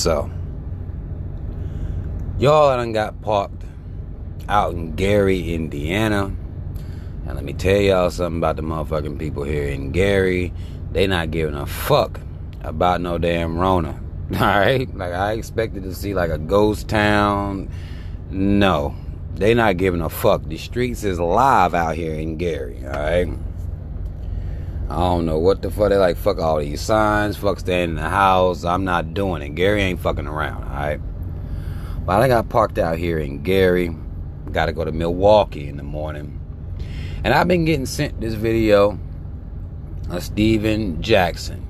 So, y'all done got parked out in Gary, Indiana. And let me tell y'all something about the motherfucking people here in Gary. They not giving a fuck about no damn Rona. Alright? Like, I expected to see like a ghost town. No. They not giving a fuck. The streets is live out here in Gary. Alright? I don't know what the fuck. They like, fuck all these signs. Fuck staying in the house. I'm not doing it. Gary ain't fucking around. Alright? But I got parked out here in Gary. Got to go to Milwaukee in the morning. And I've been getting sent this video of Steven Jackson,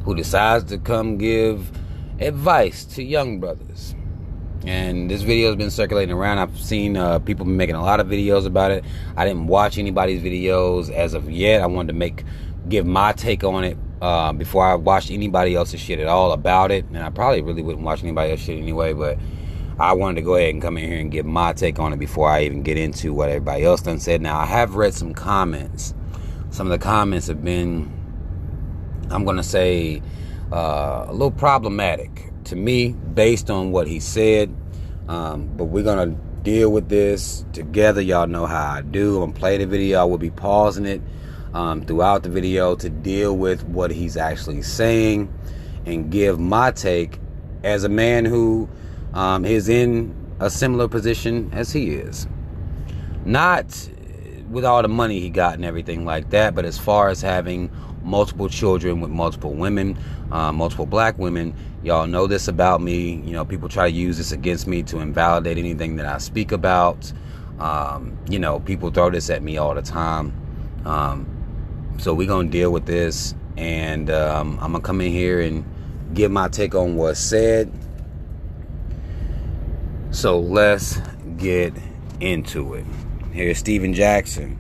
who decides to come give advice to young brothers. And this video has been circulating around. I've seen people making a lot of videos about it. I didn't watch anybody's videos as of yet. I wanted to give my take on it before I watched anybody else's shit at all about it. And I probably really wouldn't watch anybody else's shit anyway, but I wanted to go ahead and come in here and give my take on it before I even get into what everybody else done said. Now, I have read some comments. Some of the comments have been, I'm going to say, a little problematic to me based on what he said. But we're going to deal with this together. Y'all know how I do. I'm going to play the video. I will be pausing it throughout the video to deal with what he's actually saying and give my take as a man who is in a similar position as he is. Not with all the money he got and everything like that, but as far as having multiple children with multiple women, multiple black women. Y'all know this about me. You know, people try to use this against me to invalidate anything that I speak about. You know, people throw this at me all the time. So we're going to deal with this, and I'm going to come in here and give my take on what's said. So let's get into it. Here's Steven Jackson.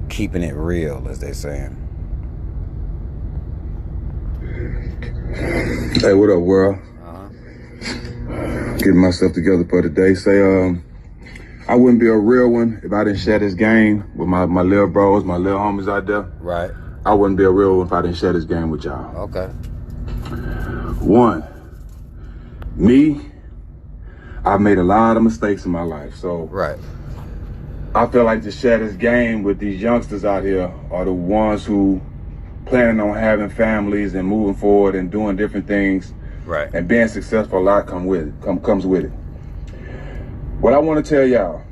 Keeping it real, as they saying. Hey, what up, world? Getting myself together for the day. I wouldn't be a real one if I didn't share this game with my little bros, my little homies out there. Right. I wouldn't be a real one if I didn't share this game with y'all. Okay. One, me, I've made a lot of mistakes in my life, so right. I feel like to share this game with these youngsters out here are the ones who planning on having families and moving forward and doing different things, right, and being successful. A lot comes with it. What I want to tell y'all: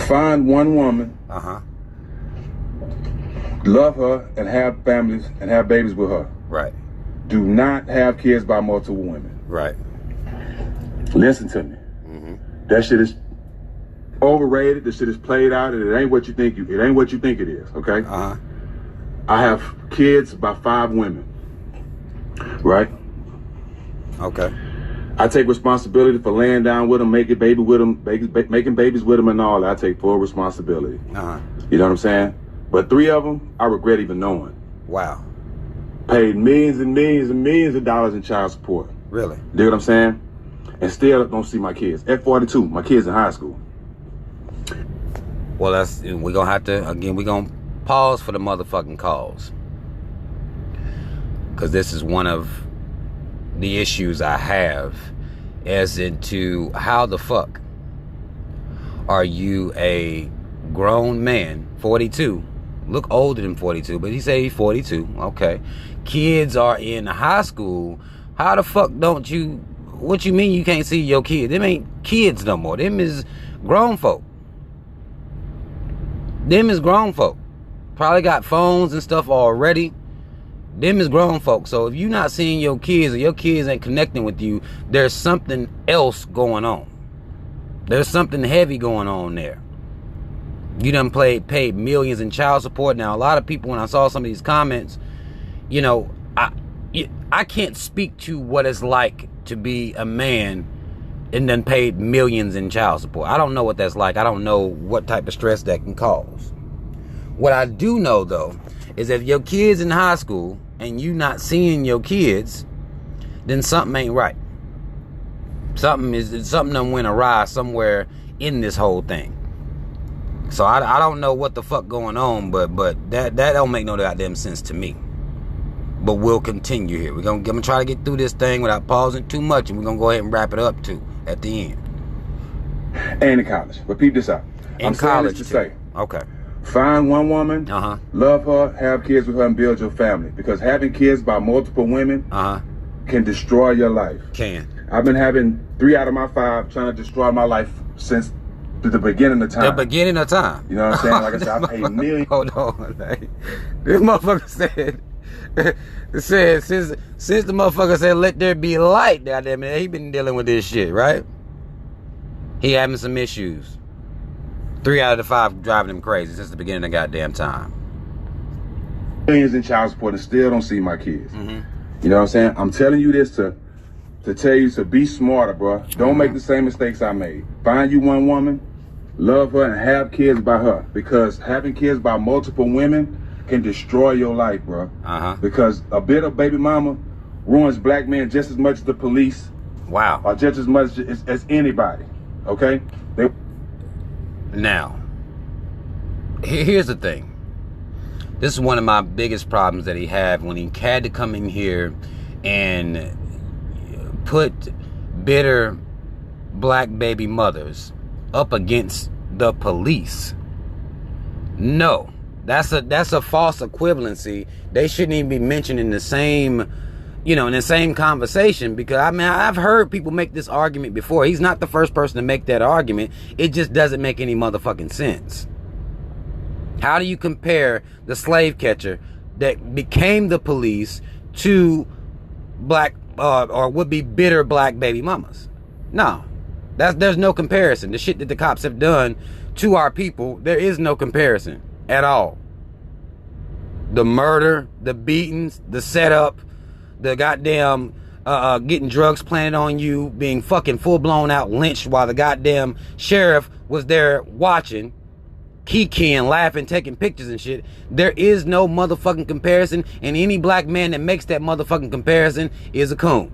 find one woman, love her, and have families and have babies with her. Right. Do not have kids by multiple women. Right. Listen to me. That shit is overrated. This shit is played out, and it ain't what you think it is. Okay. I have kids by 5 women. Right. Okay. I take responsibility for laying down with them, making babies with them, and all that. I take full responsibility. You know what I'm saying? But 3 of them, I regret even knowing. Wow. Paid millions and millions and millions of dollars in child support. Really? You know what I'm saying? And still don't see my kids. At 42, my kids in high school. Well, we're going to have to, again, we're going to pause for the motherfucking calls. Because this is one of the issues I have as into how the fuck are you a grown man, 42, look older than 42, but he say he's 42, okay. Kids are in high school. How the fuck don't you, what you mean you can't see your kids? Them ain't kids no more. Them is grown folk. Probably got phones and stuff already. Them is grown folk. So if you're not seeing your kids or your kids ain't connecting with you, there's something else going on. There's something heavy going on there. You done paid millions in child support. Now, a lot of people, when I saw some of these comments, you know, I can't speak to what it's like to be a man and then paid millions in child support. I don't know what that's like. I don't know what type of stress that can cause. What I do know, though, is if your kid's in high school and you not seeing your kids, then something ain't right. Something done went awry somewhere in this whole thing. So I don't know what the fuck going on, but that don't make no goddamn sense to me. but we'll continue here. I'm gonna try to get through this thing without pausing too much, and we're gonna go ahead and wrap it up too at the end. And in college. Repeat this out. In college, saying this to say. Okay. Find one woman, love her, have kids with her, and build your family. Because having kids by multiple women can destroy your life. I've been having 3 out of my 5 trying to destroy my life since the beginning of time. The beginning of time. You know what I'm saying? Like I said, I paid millions. Hold on. This motherfucker said, since the motherfucker said, let there be light, goddamn it, he been dealing with this shit, right? He having some issues. 3 out of the 5 driving him crazy since the beginning of goddamn time. Millions in child support and still don't see my kids. You know what I'm saying? I'm telling you this to tell you to be smarter, bro. Don't make the same mistakes I made. Find you one woman, love her, and have kids by her. Because having kids by multiple women can destroy your life, bro. Because a bit of baby mama ruins black men just as much as the police. Wow. Or just as much as anybody. Okay? Now, here's the thing. This is one of my biggest problems that he had when he had to come in here and put bitter black baby mothers up against the police. No, that's a false equivalency. They shouldn't even be mentioned in the same, in the same conversation, because I've heard people make this argument before. He's not the first person to make that argument. It just doesn't make any motherfucking sense. How do you compare the slave catcher that became the police to black or would be bitter black baby mamas? No, there's no comparison. The shit that the cops have done to our people, there is no comparison at all. The murder, the beatings, the setup, the goddamn getting drugs planted on you, being fucking full blown out lynched while the goddamn sheriff was there watching, kikiing, laughing, taking pictures and shit. There is no motherfucking comparison, and any black man that makes that motherfucking comparison is a coon.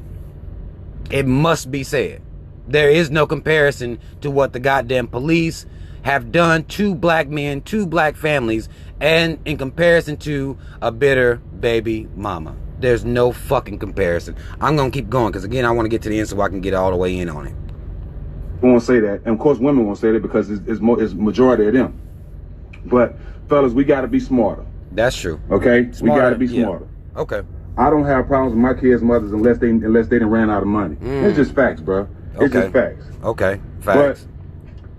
It must be said. There is no comparison to what the goddamn police have done to black men, to black families, and in comparison to a bitter baby mama. There's no fucking comparison. I'm gonna keep going because again I want to get to the end so I can get all the way in on it. I won't say that, and of course women won't say that because it's majority of them. But fellas, we got to be smarter. That's true. Okay, we got to be smarter. Okay. I don't have problems with my kids' mothers unless they done ran out of money. It's just facts, bro. It's just facts. Okay, facts.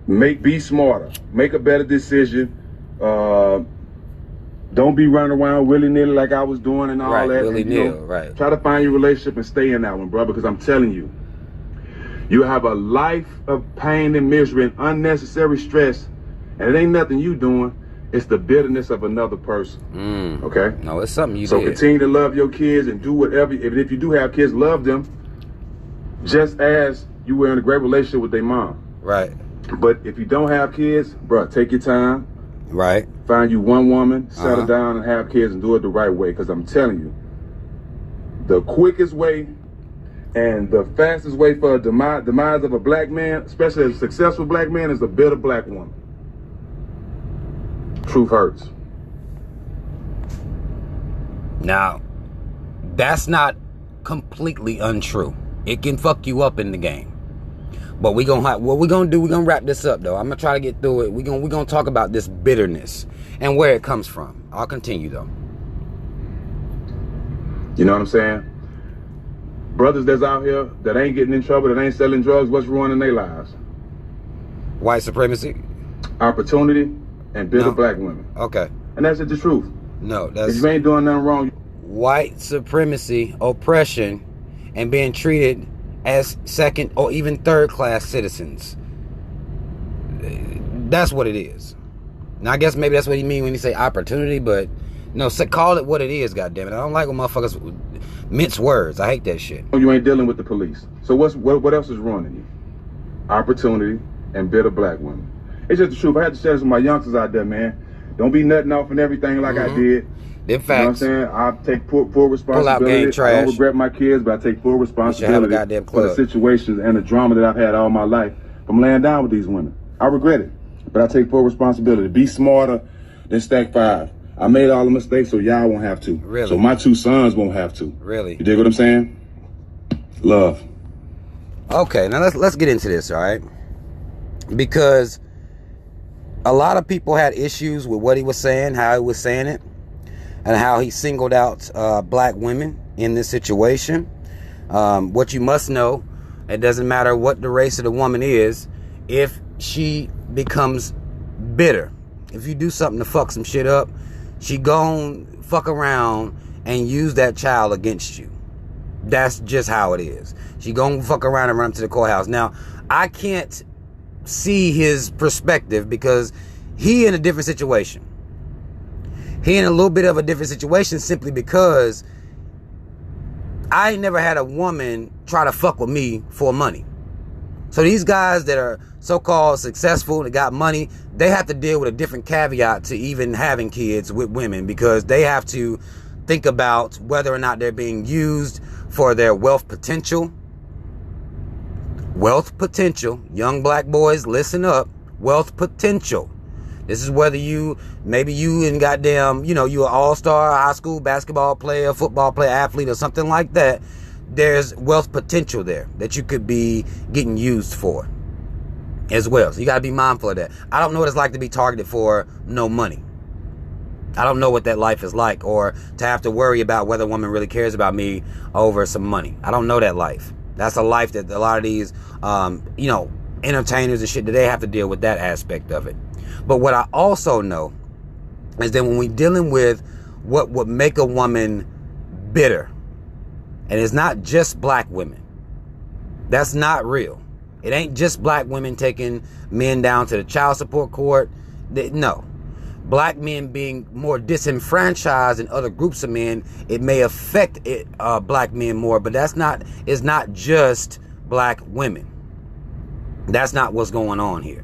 But be smarter. Make a better decision. Don't be running around willy-nilly like I was doing and all that. Willy-nilly, right. Try to find your relationship and stay in that one, bro, because I'm telling you, you have a life of pain and misery and unnecessary stress, and it ain't nothing you doing. It's the bitterness of another person. Okay? No, it's something you So did. continue to love your kids and do whatever. If you do have kids, love them just as you were in a great relationship with their mom. Right. But if you don't have kids, bro, take your time. Right. Find you one woman, settle down and have kids and do it the right way. Because I'm telling you, the quickest way and the fastest way for a demise of a black man, especially a successful black man, is a bitter black woman. Truth hurts. Now, that's not completely untrue. It can fuck you up in the game. But what we're gonna do, we're gonna wrap this up though. I'm gonna try to get through it. We're gonna talk about this bitterness and where it comes from. I'll continue though. You know what I'm saying? Brothers that's out here that ain't getting in trouble, that ain't selling drugs, what's ruining their lives? White supremacy? Opportunity and bitter black women. Okay. And that's just the truth. No, that's... If you ain't doing nothing wrong... White supremacy, oppression, and being treated as second or even third class citizens. That's what it is. Now I guess maybe that's what he mean when he say opportunity, but no, call it what it is, goddammit. I don't like when motherfuckers mince words. I hate that shit. You ain't dealing with the police. So what else is ruining you? Opportunity and bitter black women. It's just the truth. I had to share this with my youngsters out there, man. Don't be nutting off and everything like I did. Them facts. You know what I'm saying? I take full responsibility. Pull out game trash. I don't regret my kids, but I take full responsibility for the situations and the drama that I've had all my life from laying down with these women. I regret it, but I take full responsibility. Be smarter than Stack 5. I made all the mistakes so y'all won't have to. Really? So my 2 sons won't have to. Really? You dig what I'm saying? Love. Okay, now let's get into this, all right? Because a lot of people had issues with what he was saying, how he was saying it, and how he singled out black women in this situation. What you must know, it doesn't matter what the race of the woman is, if she becomes bitter, if you do something to fuck some shit up, she gon' fuck around and use that child against you. That's just how it is. She gon' fuck around and run up to the courthouse. Now, I can't see his perspective because he in a different situation. He in a little bit of a different situation simply because I ain't never had a woman try to fuck with me for money. So these guys that are so-called successful, that got money, they have to deal with a different caveat to even having kids with women, because they have to think about whether or not they're being used for their wealth potential. Wealth potential. Young black boys, listen up. Wealth potential. This is whether maybe you and goddamn, you're an all-star high school basketball player, football player, athlete, or something like that. There's wealth potential there that you could be getting used for as well. So you got to be mindful of that. I don't know what it's like to be targeted for no money. I don't know what that life is like, or to have to worry about whether a woman really cares about me over some money. I don't know that life. That's a life that a lot of these, entertainers and shit, that they have to deal with that aspect of it. But what I also know is that when we're dealing with what would make a woman bitter, and it's not just black women. That's not real. It ain't just black women taking men down to the child support court. No. Black men being more disenfranchised than other groups of men, it may affect black men more, but it's not just black women. That's not what's going on here.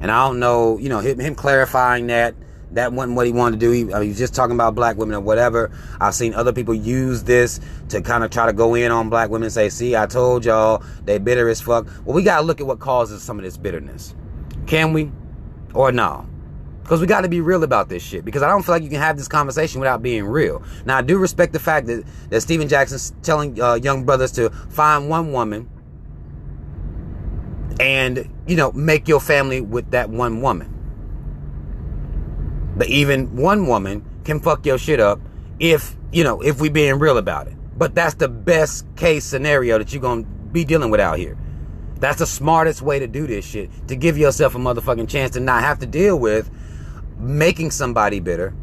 And I don't know, him clarifying that wasn't what he wanted to do. He was just talking about black women or whatever. I've seen other people use this to kind of try to go in on black women and say, see, I told y'all, they bitter as fuck. Well, we got to look at what causes some of this bitterness. Can we? Or no? Because we got to be real about this shit. Because I don't feel like you can have this conversation without being real. Now, I do respect the fact that Stephen Jackson's telling young brothers to find one woman and, make your family with that one woman. But even one woman can fuck your shit up if we being real about it. But that's the best case scenario that you're going to be dealing with out here. That's the smartest way to do this shit. To give yourself a motherfucking chance to not have to deal with making somebody bitter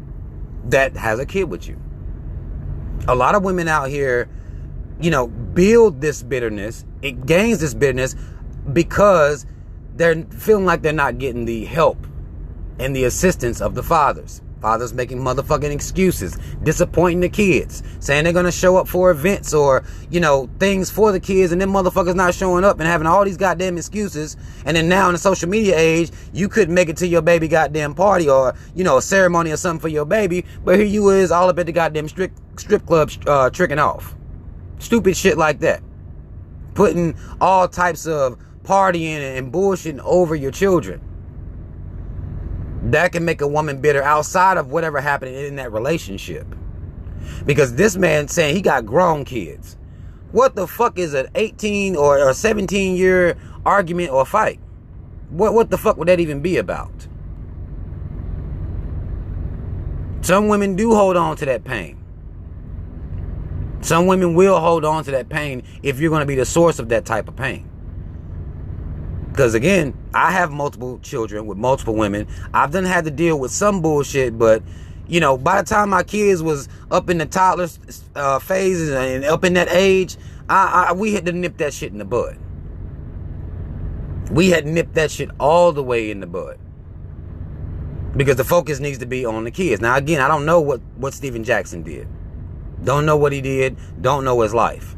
that has a kid with you. A lot of women out here, build this bitterness. It gains this bitterness because they're feeling like they're not getting the help and the assistance of the fathers. Fathers making motherfucking excuses, disappointing the kids, saying they're gonna show up for events or, things for the kids, and them motherfuckers not showing up and having all these goddamn excuses. And then now in the social media age, you couldn't make it to your baby goddamn party or, a ceremony or something for your baby, but here you is all up at the goddamn strip club tricking off. Stupid shit like that. Putting all types of partying and bullshitting over your children. That can make a woman bitter outside of whatever happened in that relationship. Because this man saying he got grown kids. What the fuck is an 18 or 17 year argument or fight? What the fuck would that even be about? Some women do hold on to that pain. Some women will hold on to that pain if you're going to be the source of that type of pain. Because again, I have multiple children with multiple women. I've done had to deal with some bullshit, but by the time my kids was up in the toddler phases and up in that age, we had to nip that shit in the bud. We had nipped that shit all the way in the bud. Because the focus needs to be on the kids. Now again, I don't know what Stephen Jackson did. Don't know what he did. Don't know his life.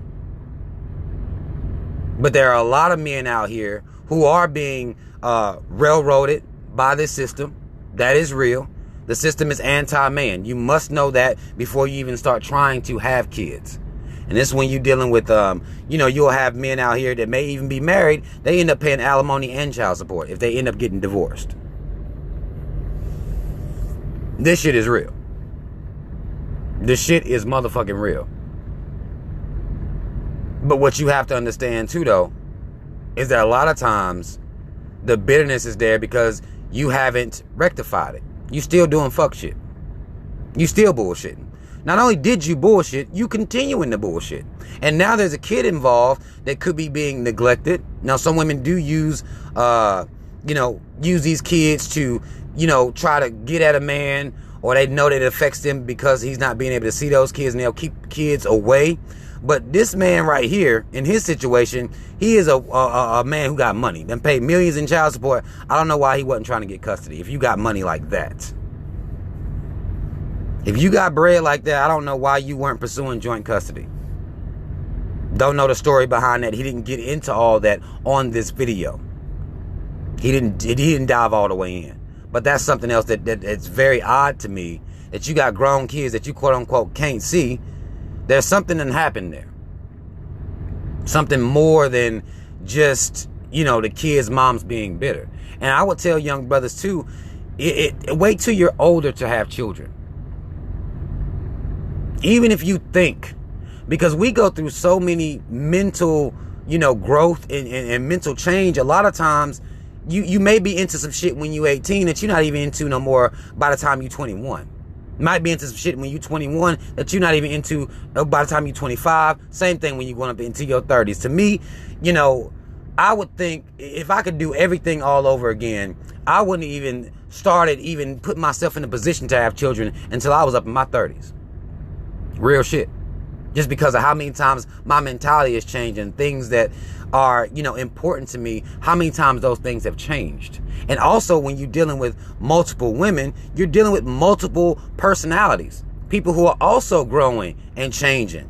But there are a lot of men out here who are being railroaded by this system. That is real. The system is anti-man. You must know that before you even start trying to have kids. And this is when you're dealing with, you'll have men out here that may even be married. They end up paying alimony and child support if they end up getting divorced. This shit is real. The shit is motherfucking real. But what you have to understand too, though, is that a lot of times the bitterness is there because you haven't rectified it. You still doing fuck shit. You still bullshitting. Not only did you bullshit, you continuing to bullshit. And now there's a kid involved that could be being neglected. Now, some women do use these kids to, try to get at a man, or they know that it affects them because he's not being able to see those kids, and they'll keep kids away. But this man right here, in his situation, he is a man who got money. Then paid millions in child support. I don't know why he wasn't trying to get custody if you got money like that. If you got bread like that, I don't know why you weren't pursuing joint custody. Don't know the story behind that. He didn't get into all that on this video. He didn't dive all the way in. But that's something else that's very odd to me, that you got grown kids that you quote unquote can't see. There's something that happened there. Something more than just, the kids' moms being bitter. And I would tell young brothers too, wait till you're older to have children. Even if you think, because we go through so many mental, growth and mental change. A lot of times you may be into some shit when you're 18 that you're not even into no more by the time you're 21. Might be into some shit when you're 21 that you're not even into by the time you're 25. Same thing when you're going up into your 30s. To me, I would think if I could do everything all over again, I wouldn't even put myself in a position to have children until I was up in my 30s. Real shit. Just because of how many times my mentality has changed and things that are, important to me, how many times those things have changed. And also when you're dealing with multiple women, you're dealing with multiple personalities. People who are also growing and changing.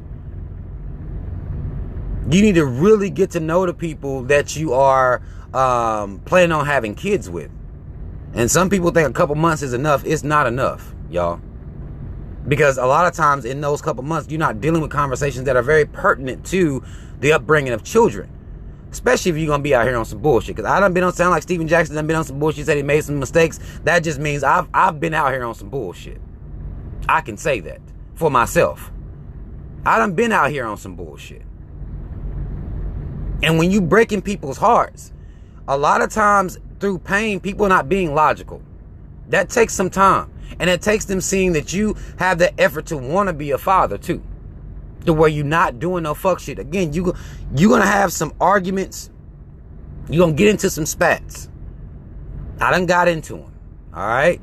You need to really get to know the people that you are planning on having kids with. And some people think a couple months is enough. It's not enough, y'all. Because a lot of times in those couple months, you're not dealing with conversations that are very pertinent to the upbringing of children. Especially if you're going to be out here on some bullshit. Because I done been on, sound like Steven Jackson done been on some bullshit, said he made some mistakes. That just means I've been out here on some bullshit. I can say that for myself. I done been out here on some bullshit. And when you breaking people's hearts, a lot of times through pain, people are not being logical. That takes some time. And it takes them seeing that you have the effort to want to be a father too. To where you're not doing no fuck shit. Again, you're going to have some arguments. You're going to get into some spats. I done got into them. All right?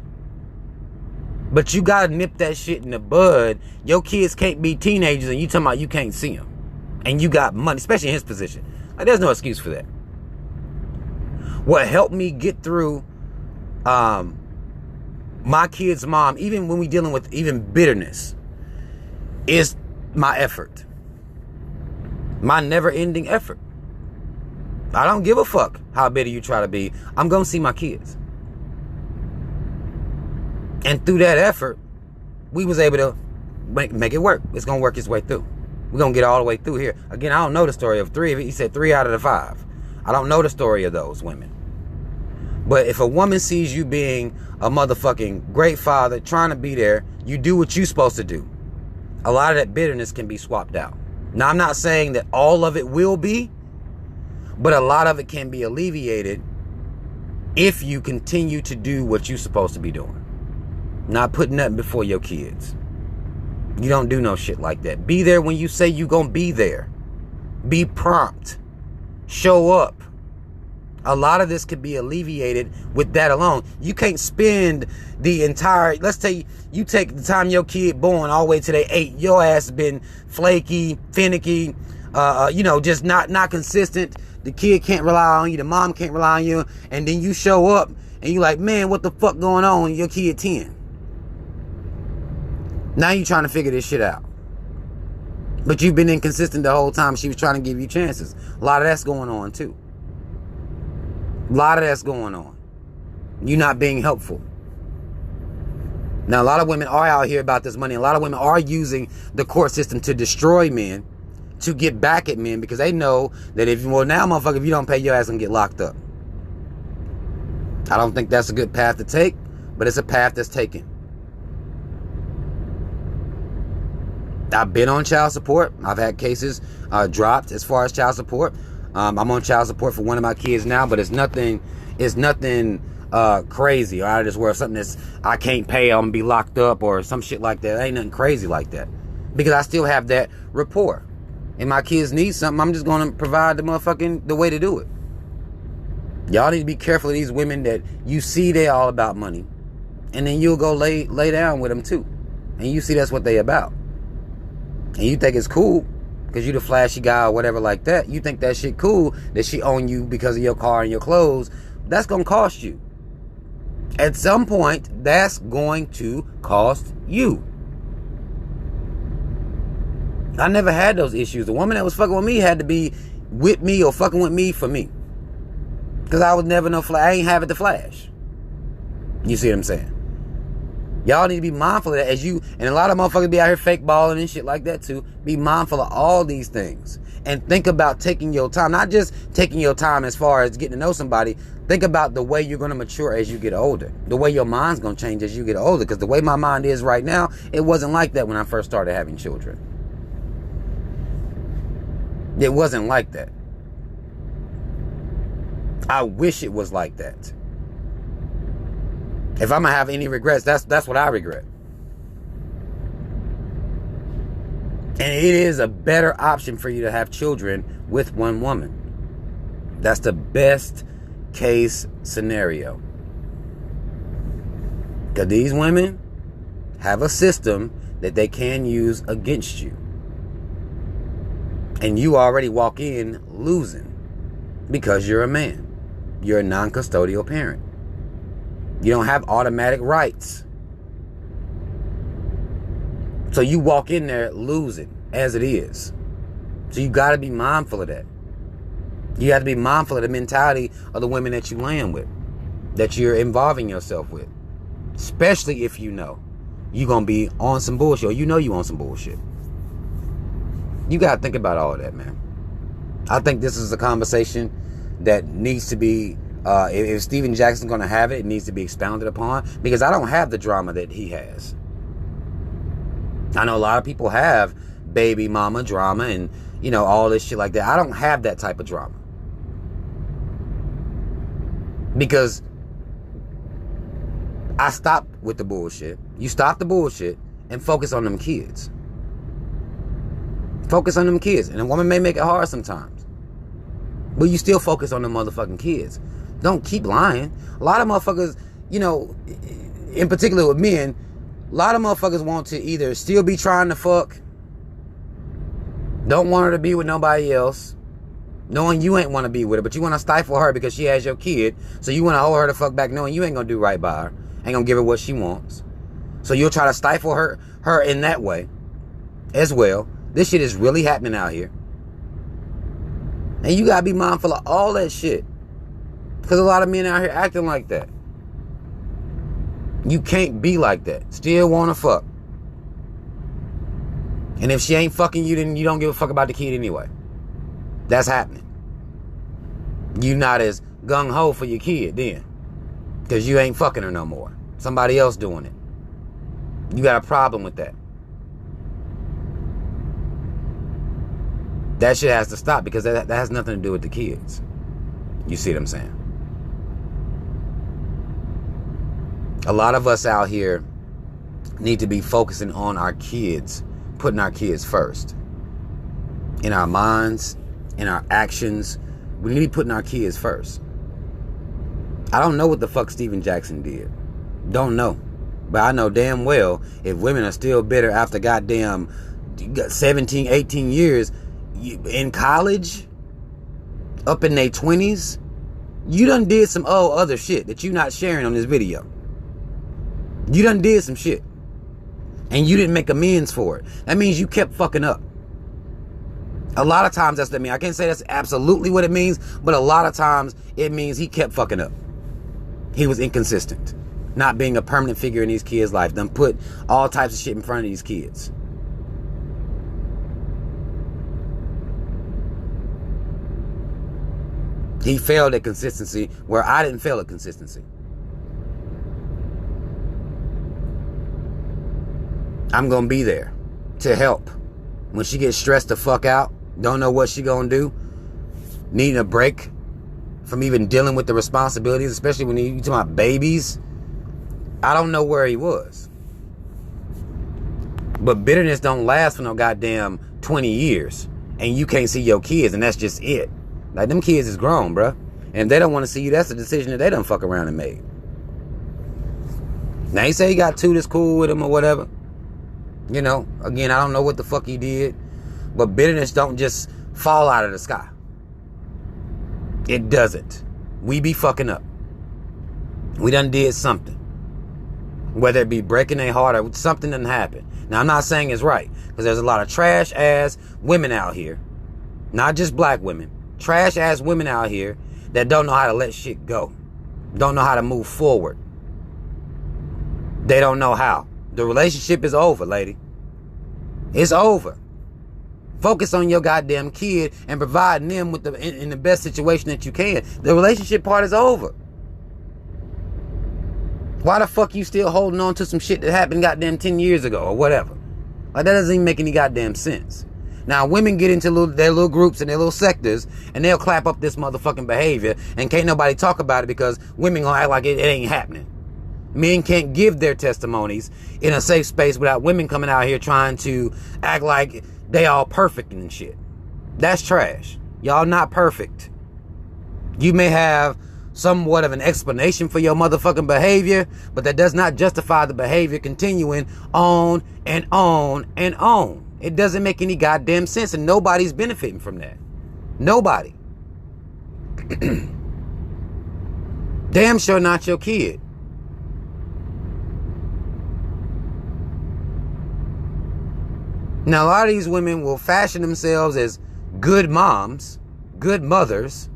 But you got to nip that shit in the bud. Your kids can't be teenagers and you talking about you can't see them. And you got money, especially in his position. Like, there's no excuse for that. What helped me get through my kid's mom, even when we dealing with even bitterness, is my effort. My never-ending effort. I don't give a fuck how bitter you try to be. I'm going to see my kids. And through that effort, we was able to make it work. It's going to work its way through. We're going to get all the way through here. Again, I don't know the story of 3 of it. He said 3 out of the 5. I don't know the story of those women. But if a woman sees you being a motherfucking great father, trying to be there, you do what you're supposed to do. A lot of that bitterness can be swapped out. Now, I'm not saying that all of it will be, but a lot of it can be alleviated if you continue to do what you're supposed to be doing. Not putting nothing before your kids. You don't do no shit like that. Be there when you say you're going to be there. Be prompt. Show up. A lot of this could be alleviated with that alone. You can't spend the entire, let's say you take the time your kid born all the way to they 8, your ass has been flaky, finicky, just not consistent. The kid can't rely on you, the mom can't rely on you, and then you show up and you like, man, what the fuck going on? Your kid 10. Now you trying to figure this shit out. But you've been inconsistent the whole time she was trying to give you chances. A lot of that's going on too. A lot of that's going on. You're not being helpful. Now, a lot of women are out here about this money. A lot of women are using the court system to destroy men, to get back at men, because they know that if you don't pay, your ass gonna get locked up. I don't think that's a good path to take, but it's a path that's taken. I've been on child support. I've had cases dropped as far as child support. I'm on child support for one of my kids now, but it's nothing crazy or out of this world. Something that's I can't pay, I'm gonna be locked up or some shit like that. Ain't nothing crazy like that. Because I still have that rapport. And my kids need something, I'm just gonna provide the way to do it. Y'all need to be careful of these women that you see they all about money. And then you'll go lay down with them too. And you see that's what they about. And you think it's cool because you the flashy guy or whatever like that. You think that shit cool that she own you because of your car and your clothes. That's going to cost you. At some point, that's going to cost you. I never had those issues. The woman that was fucking with me had to be with me or fucking with me for me. Because I was never I ain't have it to flash. You see what I'm saying? Y'all need to be mindful of that and a lot of motherfuckers be out here fake balling and shit like that too. Be mindful of all these things. And think about taking your time. Not just taking your time as far as getting to know somebody. Think about the way you're going to mature as you get older. The way your mind's going to change as you get older. Because the way my mind is right now, it wasn't like that when I first started having children. It wasn't like that. I wish it was like that. If I'm going to have any regrets, that's what I regret. And it is a better option for you to have children with one woman. That's the best case scenario. Because these women have a system that they can use against you. And you already walk in losing because you're a man. You're a non-custodial parent. You don't have automatic rights. So you walk in there losing as it is. So you got to be mindful of that. You have to be mindful of the mentality of the women that you land with, that you're involving yourself with. Especially if you know you're going to be on some bullshit, or you know you on some bullshit. You got to think about all of that, man. I think this is a conversation that needs to be, if Steven Jackson's going to have it, it needs to be expounded upon, because I don't have the drama that he has. I know a lot of people have baby mama drama and, you know, all this shit like that. I don't have that type of drama. Because I stopped with the bullshit. You stop the bullshit and focus on them kids. Focus on them kids. And a woman may make it hard sometimes, but you still focus on the motherfucking kids. Don't keep lying. A lot of motherfuckers, you know, in particular with men, a lot of motherfuckers want to either still be trying to fuck, don't want her to be with nobody else, knowing you ain't want to be with her, but you want to stifle her because she has your kid, so you want to hold her the fuck back knowing you ain't going to do right by her, ain't going to give her what she wants. So you'll try to stifle her in that way as well. This shit is really happening out here. And you got to be mindful of all that shit. Because a lot of men out here acting like that. You can't be like that. Still want to fuck. And if she ain't fucking you, then you don't give a fuck about the kid anyway. That's happening. You not as gung-ho for your kid then. Because you ain't fucking her no more. Somebody else doing it. You got a problem with that. That shit has to stop, because that has nothing to do with the kids. You see what I'm saying? A lot of us out here need to be focusing on our kids, putting our kids first. In our minds, in our actions, we need to be putting our kids first. I don't know what the fuck Steven Jackson did. Don't know. But I know damn well if women are still bitter after goddamn 17, 18 years in college, up in their 20s, you done did some other shit that you not sharing on this video. You done did some shit. And you didn't make amends for it. That means you kept fucking up. A lot of times that's what I mean. I can't say that's absolutely what it means, but a lot of times it means he kept fucking up. He was inconsistent. Not being a permanent figure in these kids' life. Done put all types of shit in front of these kids. He failed at consistency where I didn't fail at consistency. I'm going to be there. to help. When she gets stressed the fuck out, don't know what she gonna do, needing a break from even dealing with the responsibilities, especially when you talking about babies. I don't know where he was. But bitterness don't last for no goddamn 20 years. And you can't see your kids, and that's just it. Like, them kids is grown, bruh. And if they don't want to see you, that's a decision that they done fuck around and made. Now, he say he got two that's cool with him or whatever. You know, again, I don't know what the fuck he did. But bitterness don't just fall out of the sky. It doesn't. We be fucking up. We done did something. Whether it be breaking their heart or something done happen. Now, I'm not saying it's right. Because there's a lot of trash ass women out here. Not just black women. Trash ass women out here that don't know how to let shit go. Don't know how to move forward. They don't know how. The relationship is over, lady. It's over. Focus on your goddamn kid and providing them with in the best situation that you can. The relationship part is over. Why the fuck you still holding on to some shit that happened goddamn 10 years ago or whatever? Like, that doesn't even make any goddamn sense. Now, women get into their little groups and their little sectors, and they'll clap up this motherfucking behavior, and can't nobody talk about it because women gonna act like it ain't happening. Men can't give their testimonies in a safe space without women coming out here trying to act like they all perfect and shit. That's trash. Y'all not perfect. You may have somewhat of an explanation for your motherfucking behavior, but that does not justify the behavior continuing on and on and on. It doesn't make any goddamn sense, and nobody's benefiting from that. Nobody. Damn sure not your kid. Now, a lot of these women will fashion themselves as good moms, good mothers,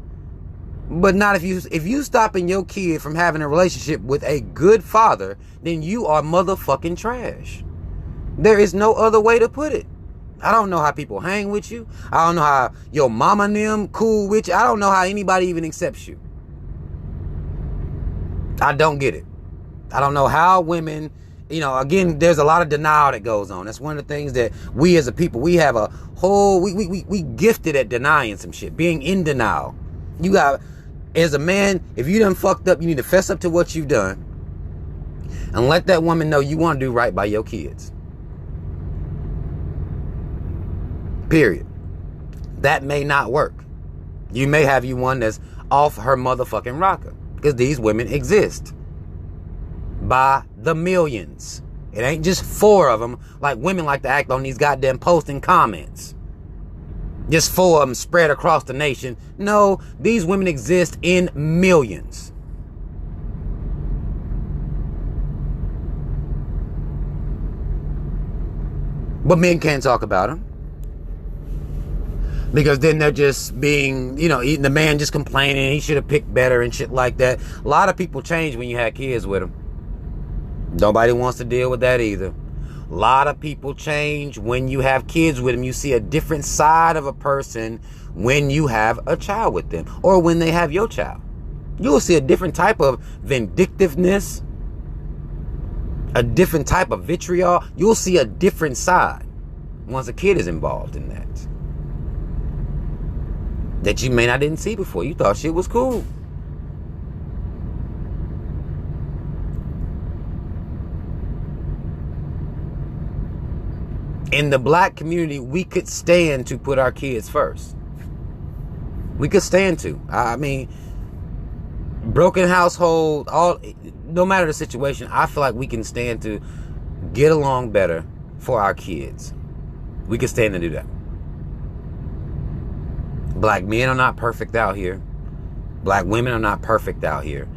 but not if you stopping your kid from having a relationship with a good father, then you are motherfucking trash. There is no other way to put it. I don't know how people hang with you. I don't know how your mama and them cool with you. I don't know how anybody even accepts you. I don't get it. I don't know how women, you know, again, there's a lot of denial that goes on. That's one of the things that we as a people, we have a whole, we gifted at denying some shit, being in denial. You got, as a man, if you done fucked up, you need to fess up to what you've done and let that woman know you want to do right by your kids. Period. That may not work. You may have you one that's off her motherfucking rocker, because these women exist by the millions. It ain't just 4 of them like women like to act on these goddamn posts and comments. Just 4 of them spread across the nation. No, these women exist in millions. But men can't talk about them. Because then they're just being, you know, the man just complaining he should have picked better and shit like that. A lot of people change when you have kids with them. Nobody wants to deal with that either. A lot of people change when you have kids with them. You see a different side of a person when you have a child with them, or when they have your child. You'll see a different type of vindictiveness, a different type of vitriol. You'll see a different side once a kid is involved in that you may not didn't see before. You thought shit was cool. In the black community, we could stand to put our kids first. We could stand to. I mean, broken household, no matter the situation, I feel like we can stand to get along better for our kids. We can stand to do that. Black men are not perfect out here. Black women are not perfect out here.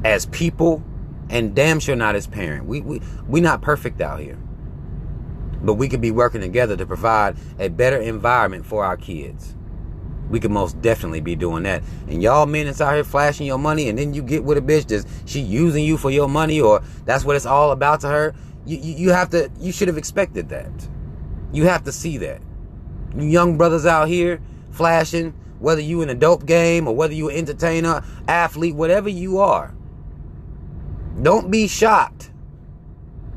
As people, and damn sure not as parents. We not perfect out here. But we could be working together to provide a better environment for our kids. We could most definitely be doing that. And y'all men that's out here flashing your money, and then you get with a bitch that's she using you for your money, or that's what it's all about to her. You should have expected that. You have to see that. You young brothers out here flashing, whether you in a dope game or whether you an entertainer, athlete, whatever you are, don't be shocked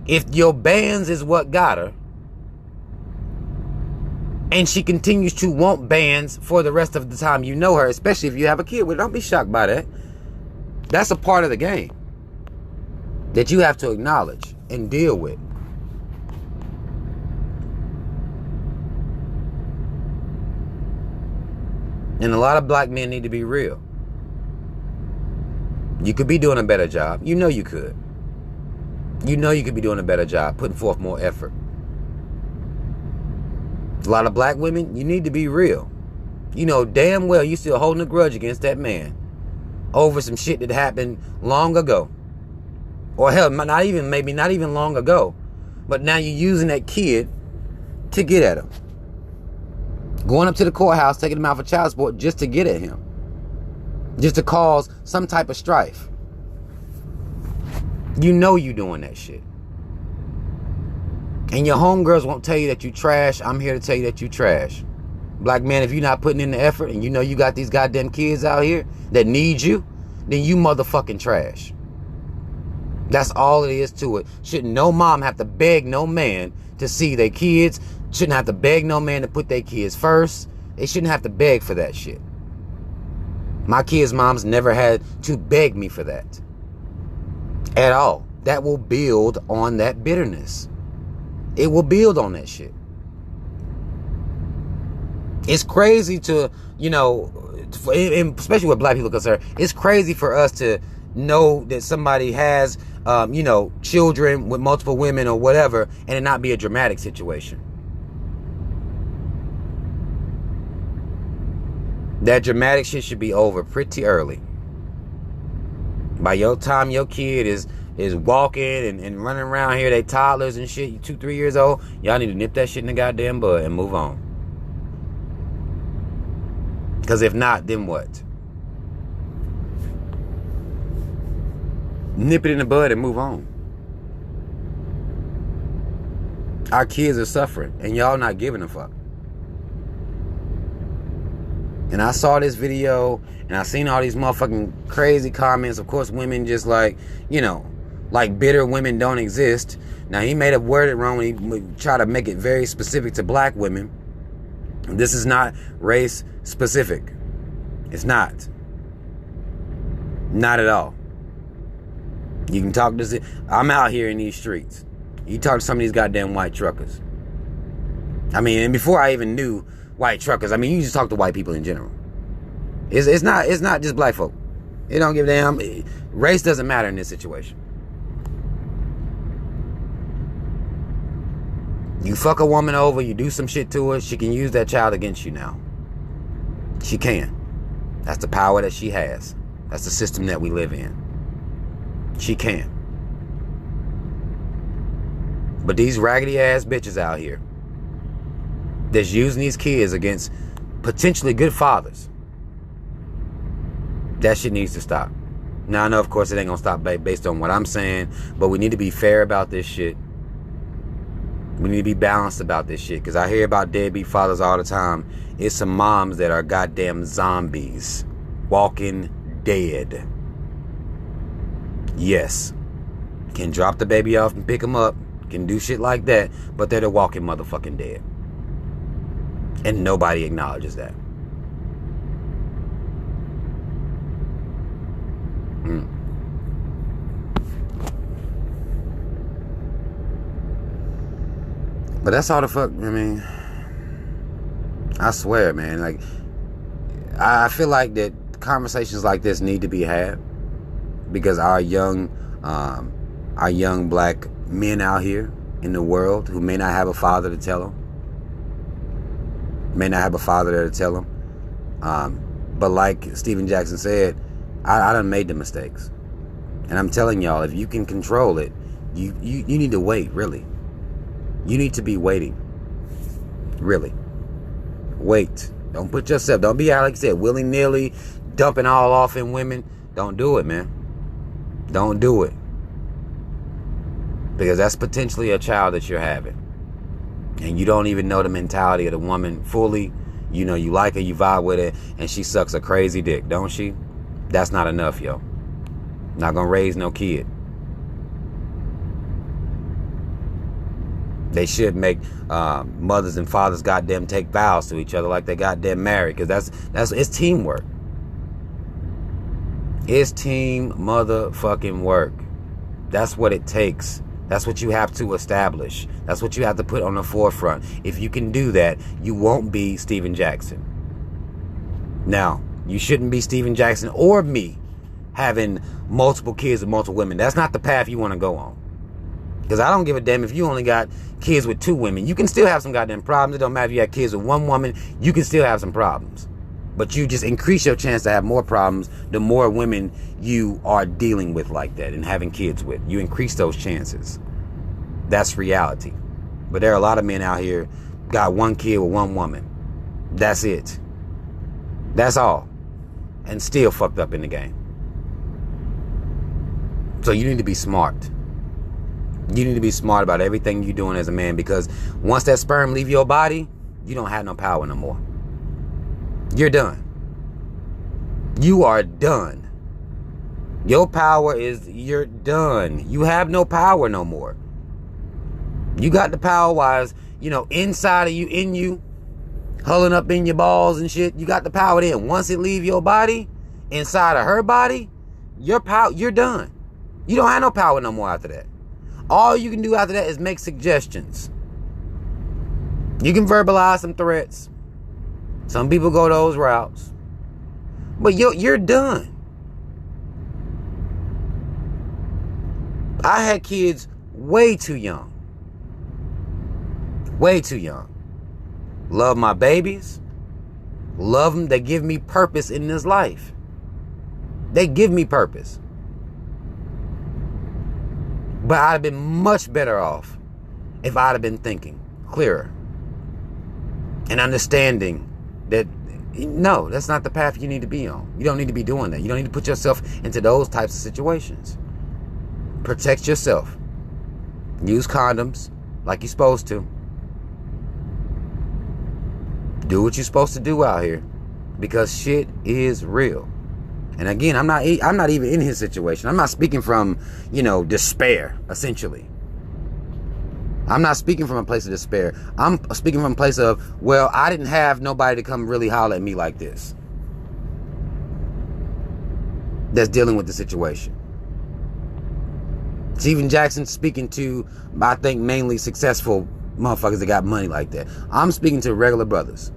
if your bands is what got her And she continues to want bands for the rest of the time you know her, especially if you have a kid with her. Don't be shocked by that. That's a part of the game that you have to acknowledge and deal with. And a lot of black men need to be real. You could be doing a better job. You know you could. You know you could be doing a better job, putting forth more effort. A lot of black women, you need to be real. You know damn well you still holding a grudge against that man over some shit that happened long ago. Or hell, maybe not even long ago. But now you're using that kid to get at him. Going up to the courthouse, taking him out for child support just to get at him. Just to cause some type of strife. You know you doing that shit. And your homegirls won't tell you that you trash. I'm here to tell you that you trash. Black man, if you're not putting in the effort and you know you got these goddamn kids out here that need you, then you motherfucking trash. That's all it is to it. Shouldn't no mom have to beg no man to see their kids. Shouldn't have to beg no man to put their kids first. They shouldn't have to beg for that shit. My kids' moms never had to beg me for that. At all. That will build on that bitterness. It will build on that shit. It's crazy to, you know, especially with black people concerned, it's crazy for us to know that somebody has, you know, children with multiple women or whatever, and it not be a dramatic situation. That dramatic shit should be over pretty early. By your time your kid is walking and running around here, they toddlers and shit, you 2-3 years old, y'all need to nip that shit in the goddamn bud and move on. Because if not, then what? Nip it in the bud and move on. Our kids are suffering and y'all not giving a fuck. And I saw this video and I seen all these motherfucking crazy comments. Of course, women just like, you know, like bitter women don't exist. Now, he may have worded it wrong when he tried to make it very specific to black women. This is not race specific. It's not. Not at all. You can talk to... I'm out here in these streets. You talk to some of these goddamn white truckers. I mean, and before I even knew white truckers, I mean, you just talk to white people in general. It's not just black folk. It don't give a damn. Race doesn't matter in this situation. You fuck a woman over, you do some shit to her, she can use that child against you now. She can. That's the power that she has. That's the system that we live in. She can. But these raggedy ass bitches out here that's using these kids against potentially good fathers, that shit needs to stop. Now, I know, of course, it ain't gonna stop based on what I'm saying, but we need to be fair about this shit. We need to be balanced about this shit, because I hear about deadbeat fathers all the time. It's some moms that are goddamn zombies, walking dead. Yes, can drop the baby off and pick him up, can do shit like that, but they're the walking motherfucking dead. And nobody acknowledges that. But that's all the fuck, I mean, I swear, man, like, I feel like that conversations like this need to be had, because our young black men out here in the world who may not have a father to tell them, but like Stephen Jackson said, I done made the mistakes, and I'm telling y'all, if you can control it, you need to wait. Really, you need to be waiting. Really, wait. Don't put yourself. Don't be out, like you said, willy-nilly dumping all off in women. Don't do it, man. Don't do it, because that's potentially a child that you're having, and you don't even know the mentality of the woman fully. You know, you like her, you vibe with her, and she sucks a crazy dick, don't she? That's not enough, yo. Not gonna raise no kid. They should make mothers and fathers goddamn take vows to each other like they goddamn married, because it's teamwork. It's team motherfucking work. That's what it takes. That's what you have to establish. That's what you have to put on the forefront. If you can do that, you won't be Steven Jackson. Now, you shouldn't be Steven Jackson or me having multiple kids with multiple women. That's not the path you want to go on. Because I don't give a damn if you only got kids with 2 women. You can still have some goddamn problems. It don't matter if you have kids with 1 woman. You can still have some problems. But you just increase your chance to have more problems the more women you are dealing with like that and having kids with. You increase those chances. That's reality. But there are a lot of men out here got 1 kid with 1 woman. That's it. That's all. And still fucked up in the game. So you need to be smart. You need to be smart about everything you're doing as a man, because once that sperm leave your body, you don't have no power no more. You're done. You are done. Your power is, you're done. You have no power no more. You got the power wise, inside of you, in you, hulling up in your balls and shit. You got the power then. Once it leave your body, inside of her body, you're done. You don't have no power no more after that. All you can do after that is make suggestions. You can verbalize some threats. Some people go those routes. But you're done. I had kids way too young. Way too young. Love my babies. Love them. They give me purpose in this life. They give me purpose. But I'd have been much better off if I'd have been thinking clearer and understanding that, no, that's not the path you need to be on. You don't need to be doing that. You don't need to put yourself into those types of situations. Protect yourself. Use condoms like you're supposed to. Do what you're supposed to do out here, because shit is real. And again, I'm not even in his situation. I'm not speaking from, despair, essentially. I'm not speaking from a place of despair. I'm speaking from a place of, well, I didn't have nobody to come really holler at me like this. That's dealing with the situation. Steven Jackson speaking to, I think, mainly successful motherfuckers that got money like that. I'm speaking to regular brothers.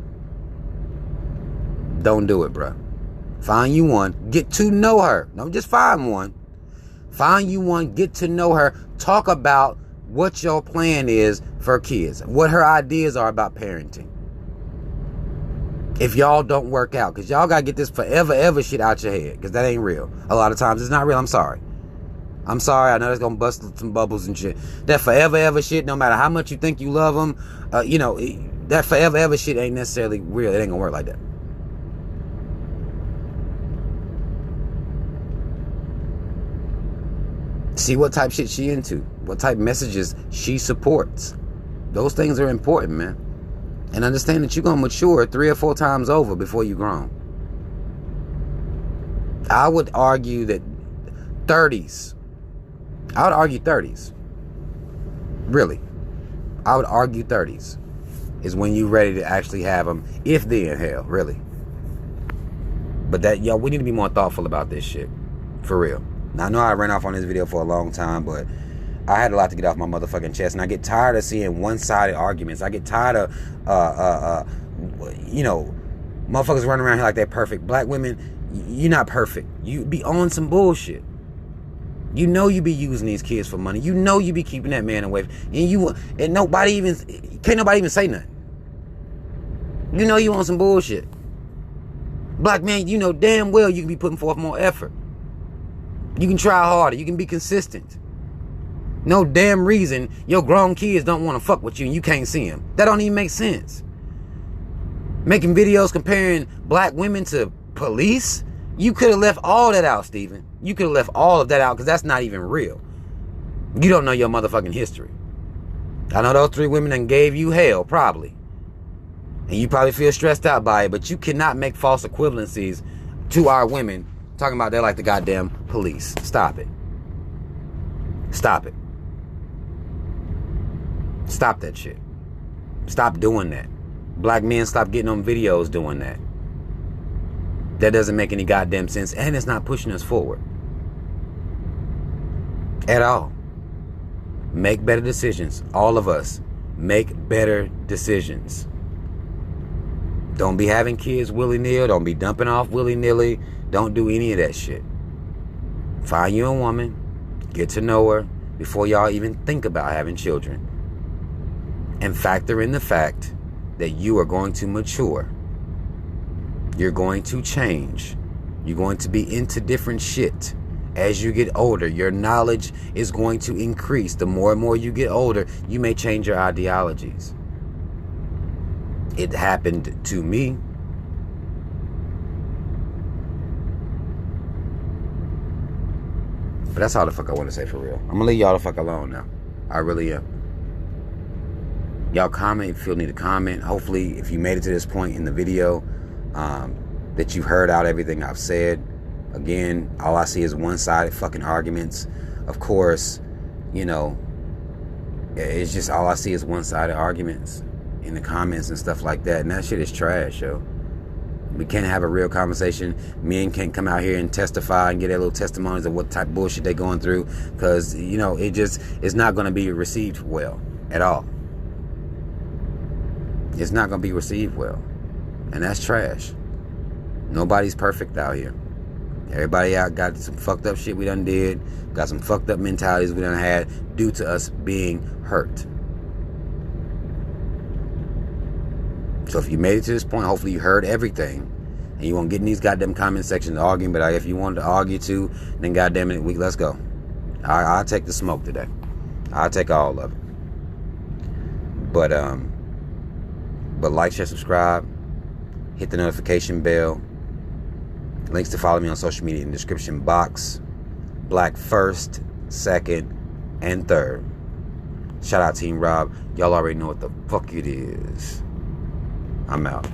Don't do it, bro. Find you one. Get to know her. Don't just find one. Find you one. Get to know her. Talk about what your plan is for kids. What her ideas are about parenting. If y'all don't work out. Because y'all got to get this forever ever shit out your head. Because that ain't real. A lot of times it's not real. I'm sorry. I'm sorry. I know that's going to bust some bubbles and shit. That forever ever shit, no matter how much you think you love them, that forever ever shit ain't necessarily real. It ain't going to work like that. See what type shit she into. What type messages she supports. Those things are important, man. And understand that you're going to mature 3 or 4 times over before you're grown. I would argue that 30s. I would argue 30s. Really. I would argue 30s is when you're ready to actually have them. If then, hell, really. But we need to be more thoughtful about this shit. For real. Now, I know I ran off on this video for a long time, but I had a lot to get off my motherfucking chest. And I get tired of seeing one-sided arguments. I get tired of, motherfuckers running around here like they're perfect. Black women, you're not perfect. You be on some bullshit. You know you be using these kids for money. You know you be keeping that man away. And can't nobody even say nothing. You know you on some bullshit. Black man, you know damn well you can be putting forth more effort. You can try harder. You can be consistent. No damn reason your grown kids don't want to fuck with you and you can't see them. That don't even make sense. Making videos comparing black women to police? You could have left all that out, Steven. You could have left all of that out, because that's not even real. You don't know your motherfucking history. I know those 3 women that gave you hell, probably. And you probably feel stressed out by it, but you cannot make false equivalencies to our women talking about they're like the goddamn police. Stop it. Stop it. Stop that shit. Stop doing that. Black men, stop getting on videos doing that. That doesn't make any goddamn sense, and it's not pushing us forward at all. Make better decisions. All of us. Make better decisions. Don't be having kids willy-nilly. Don't be dumping off willy-nilly. Don't do any of that shit. Find you a woman. Get to know her before y'all even think about having children. And factor in the fact that you are going to mature. You're going to change. You're going to be into different shit. As you get older, your knowledge is going to increase. The more and more you get older, you may change your ideologies. It happened to me. But that's all the fuck I want to say for real. I'm going to leave y'all the fuck alone now. I really am. Y'all comment if you need to comment. Hopefully, if you made it to this point in the video, that you've heard out everything I've said. Again, all I see is one-sided fucking arguments. Of course, you know, it's just all I see is one-sided arguments in the comments and stuff like that. And that shit is trash, yo. We can't have a real conversation. Men can't come out here and testify and get their little testimonies of what type of bullshit they're going through. Because, you know, it's not going to be received well at all. It's not going to be received well. And that's trash. Nobody's perfect out here. Everybody out got some fucked up shit we done did. Got some fucked up mentalities we done had due to us being hurt. So if you made it to this point, hopefully you heard everything. And you won't get in these goddamn comment sections arguing. But if you wanted to argue too, then goddamn it, let's go. I'll take the smoke today. I'll take all of it. But like, share, subscribe. Hit the notification bell. Links to follow me on social media in the description box. Black first, second, and third. Shout out Team Rob. Y'all already know what the fuck it is. I'm out.